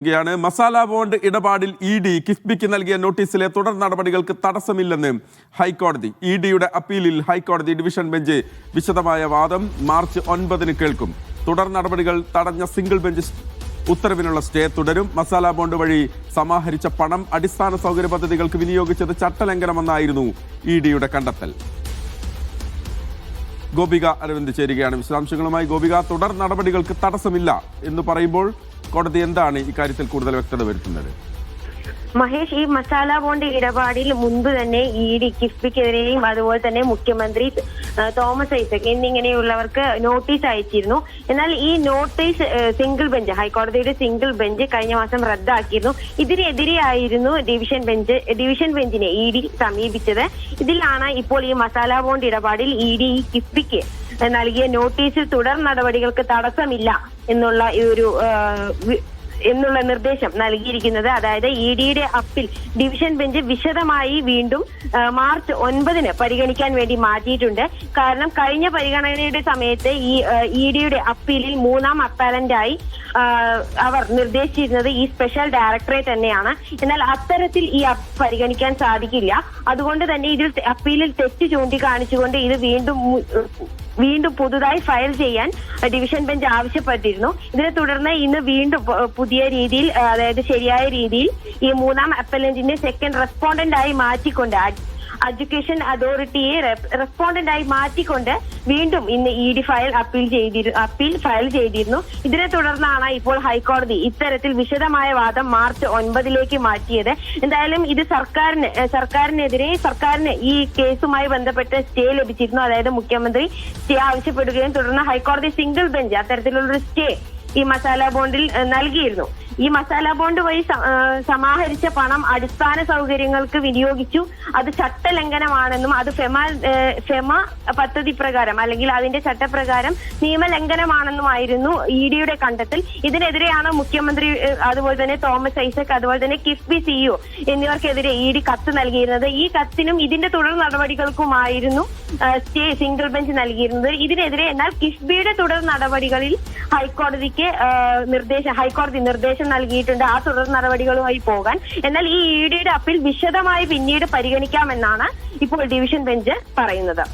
Masala bond ഇടപാടിൽ ED കിഫ്ബിക്ക് നൽകിയ നോട്ടീസിലെ തുടർ നടപടികൾക്ക് തടസ്സമില്ലെന്ന് ഹൈക്കോടതി. ഇഡിയുടെ അപ്പീലിൽ ഹൈക്കോടതി ഡിവിഷൻ ബെഞ്ച് വിശദമായ വാദം മാർച്ച് 9 കേൾക്കും. തുടർ നടപടികൾ തടഞ്ഞ സിംഗിൾ ബെഞ്ച് ഉത്തരവിനുള്ള സ്റ്റേ തുടരും. മസാല ബോണ്ട് വഴി സമാഹരിച്ച പണം അടിസ്ഥാന സൗകര്യ പദ്ധതികൾക്ക് വിനിയോഗിച്ചത് ചട്ടലംഘനമെന്നായിരുന്നു ഇഡിയുടെ കണ്ടെത്തൽ. ഗോപിക അരവിന്ദ് ചേരുകയാണ് വിശദാംശങ്ങളുമായി. ഗോപിക, തുടർ നടപടികൾക്ക് തടസ്സമില്ല എന്ന് പറയുമ്പോൾ കോടതി എന്താണ് ഇക്കാര്യത്തിൽ കൂടുതൽ വ്യക്തത വരുത്തുന്നത്? മഹേഷ്, ഈ മസാല ബോണ്ട് ഇടപാടിൽ മുൻപ് തന്നെ ഇഡി കിഫ്ബിക്കെതിരെയും അതുപോലെ തന്നെ മുഖ്യമന്ത്രി തോമസ് ഐസക് എന്നിങ്ങനെയുള്ളവർക്ക് നോട്ടീസ് അയച്ചിരുന്നു. എന്നാൽ ഈ നോട്ടീസ് സിംഗിൾ ബെഞ്ച്, ഹൈക്കോടതിയുടെ സിംഗിൾ ബെഞ്ച് കഴിഞ്ഞ മാസം റദ്ദാക്കിയിരുന്നു. ഇതിനെതിരെയായിരുന്നു ഡിവിഷൻ ബെഞ്ചിനെ ഇഡി സമീപിച്ചത്. ഇതിലാണ് ഇപ്പോൾ ഈ മസാല ബോണ്ട് ഇടപാടിൽ ഇഡി കിഫ്ബിക്ക് നൽകിയ നോട്ടീസിൽ തുടർ നടപടികൾക്ക് തടസ്സമില്ല എന്നുള്ള നിർദ്ദേശം നൽകിയിരിക്കുന്നത്. അതായത് ഇഡിയുടെ അപ്പീൽ ഡിവിഷൻ ബെഞ്ച് വിശദമായി വീണ്ടും മാർച്ച് 9 പരിഗണിക്കാൻ വേണ്ടി മാറ്റിയിട്ടുണ്ട്. കാരണം കഴിഞ്ഞ പരിഗണനയുടെ സമയത്ത് ഈ ഇഡിയുടെ അപ്പീലിൽ 3ാം അപ്പാലന്റായി അവർ നിർദ്ദേശിച്ചിരുന്നത് ഈ സ്പെഷ്യൽ ഡയറക്ടറേറ്റ് തന്നെയാണ്. എന്നാൽ അത്തരത്തിൽ ഈ പരിഗണിക്കാൻ സാധിക്കില്ല. അതുകൊണ്ട് തന്നെ ഇതിൽ അപ്പീലിൽ തെറ്റ് ചൂണ്ടിക്കാണിച്ചുകൊണ്ട് ഇത് വീണ്ടും പുതുതായി ഫയൽ ചെയ്യാൻ ഡിവിഷൻ ബെഞ്ച് ആവശ്യപ്പെട്ടിരുന്നു. ഇതിനെ തുടർന്ന് ഇന്ന് വീണ്ടും പുതിയ രീതിയിൽ, അതായത് ശരിയായ രീതിയിൽ ഈ 3ാം അപ്പലന്റിനെ സെക്കൻഡ് റെസ്പോണ്ടന്റ് ആയി മാറ്റിക്കൊണ്ട്, എഡ്യൂക്കേഷൻ അതോറിറ്റിയെ റെസ്പോണ്ടന്റ് ആയി മാറ്റിക്കൊണ്ട് വീണ്ടും ഇന്ന് ഇഡി അപ്പീൽ ഫയൽ ചെയ്തിരുന്നു. ഇതിനെ തുടർന്നാണ് ഇപ്പോൾ ഹൈക്കോടതി ഇത്തരത്തിൽ വിശദമായ വാദം മാർച്ച് 9 മാറ്റിയത്. എന്തായാലും ഇത് സർക്കാരിന് ഈ കേസുമായി ബന്ധപ്പെട്ട് സ്റ്റേ ലഭിച്ചിരുന്നു. അതായത് മുഖ്യമന്ത്രി സ്റ്റേ ആവശ്യപ്പെടുകയും തുടർന്ന് ഹൈക്കോടതി സിംഗിൾ ബെഞ്ച് അത്തരത്തിലുള്ളൊരു സ്റ്റേ ഈ മസാല ബോണ്ടിൽ നൽകിയിരുന്നു. ഈ മസാല ബോണ്ട് വഴി സമാഹരിച്ച പണം അടിസ്ഥാന സൗകര്യങ്ങൾക്ക് വിനിയോഗിച്ചു, അത് ചട്ടലംഘനമാണെന്നും അത് ഫെമ പദ്ധതി പ്രകാരം അല്ലെങ്കിൽ അതിന്റെ ചട്ടപ്രകാരം നിയമലംഘനമാണെന്നുമായിരുന്നു ഇഡിയുടെ കണ്ടെത്തൽ. ഇതിനെതിരെയാണ് മുഖ്യമന്ത്രി, അതുപോലെ തന്നെ തോമസ് ഐസക്, അതുപോലെ തന്നെ കിഫ്ബി സിഇഒ എന്നിവർക്കെതിരെ ഇഡി കത്ത് നൽകിയിരുന്നത്. ഈ കത്തിനും ഇതിന്റെ തുടർ നടപടികൾക്കുമായിരുന്നു സ്റ്റേ സിംഗിൾ ബെഞ്ച് നൽകിയിരുന്നത്. ഇതിനെതിരെ എന്നാൽ കിഫ്ബിയുടെ തുടർ നടപടികളിൽ ഹൈക്കോടതി നിർദ്ദേശം നൽകിയിട്ടുണ്ട് ആ തുടർ നടപടികളുമായി പോകാൻ. എന്നാൽ ഈ ഇഡിയുടെ അപ്പീൽ വിശദമായി പിന്നീട് പരിഗണിക്കാമെന്നാണ് ഇപ്പോൾ ഡിവിഷൻ ബെഞ്ച് പറയുന്നത്.